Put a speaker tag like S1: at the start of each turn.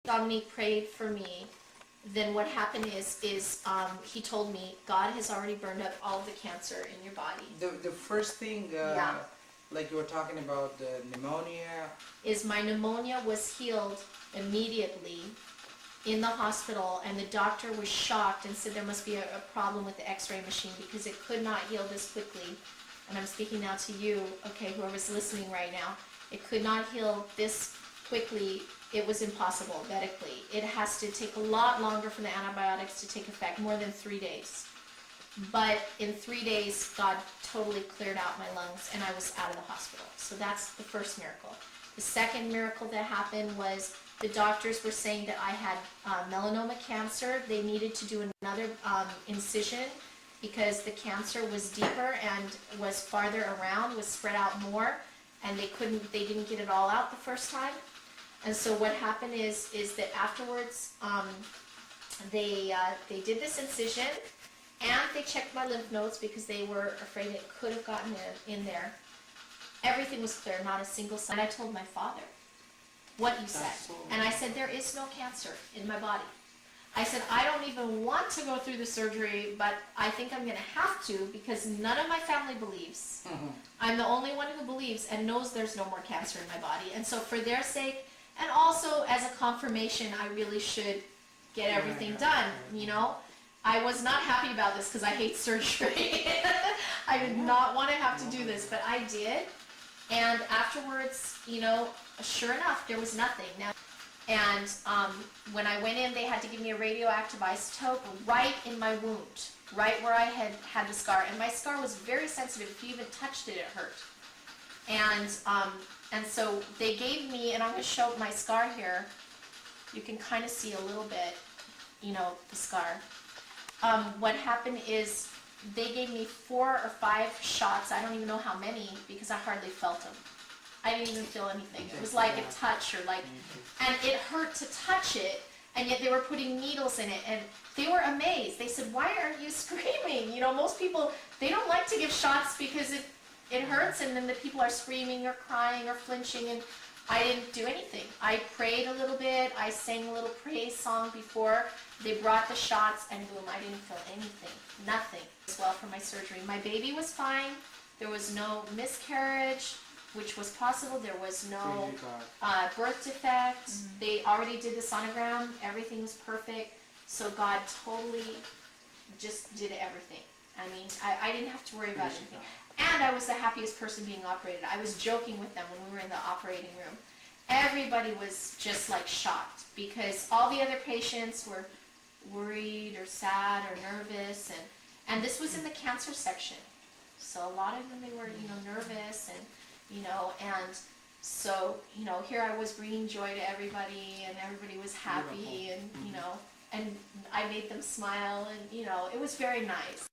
S1: Dominique prayed for me, then what happened is he told me God has already burned up all of the cancer in your body.
S2: The first thing,
S1: Yeah.
S2: like you were talking about the pneumonia,
S1: is my pneumonia was healed immediately in the hospital, and the doctor was shocked and said there must be a problem with the x-ray machine because it could not heal this quickly. And I'm speaking now to you, okay, whoever's listening right now. It could not heal this quickly. It was impossible medically. It has to take a lot longer for the antibiotics to take effect, more than 3 days. But in 3 days, God totally cleared out my lungs and I was out of the hospital. So that's the first miracle. The second miracle that happened was the doctors were saying that I had melanoma cancer. They needed to do another incision because the cancer was deeper and was farther around, was spread out more, and they didn't get it all out the first time. And so what happened is that afterwards they did this incision and they checked my lymph nodes because they were afraid it could have gotten in there. Everything was clear, not a single sign. I told my father what you said. And I said, there is no cancer in my body. I said, I don't even want to go through the surgery, but I think I'm going to have to because none of my family believes. I'm the only one who believes and knows there's no more cancer in my body. And so for their sake, and also as a confirmation, I really should get everything done, you know. I was not happy about this because I hate surgery. I did not want to have to do this, but I did. And afterwards, you know, sure enough, there was nothing. Now, and when I went in, they had to give me a radioactive isotope right in my wound, right where I had the scar. And my scar was very sensitive. If you even touched it, it hurt. And so they gave me, and I'm going to show my scar here. You can kind of see a little bit, you know, the scar. What happened is they gave me 4 or 5 shots. I don't even know how many because I hardly felt them. I didn't even feel anything. It was like a touch or like, and it hurt to touch it, and yet they were putting needles in it, and they were amazed. They said, why aren't you screaming? You know, most people, they don't like to give shots because it hurts, and then the people are screaming or crying or flinching, and I didn't do anything. I prayed a little bit. I sang a little praise song before. They brought the shots, and boom, I didn't feel anything. Nothing. As well for my surgery. My baby was fine. There was no miscarriage, which was possible. There was no birth defect. They already did the sonogram. Everything was perfect. So God totally just did everything. I mean, I didn't have to worry about anything. And I was the happiest person being operated. I was joking with them when we were in the operating room. Everybody was just like shocked because all the other patients were worried or sad or nervous, and this was in the cancer section. So a lot of them, they were, you know, nervous and, you know, and so, you know, here I was bringing joy to everybody and everybody was happy and, you know, and I made them smile and, you know, it was very nice.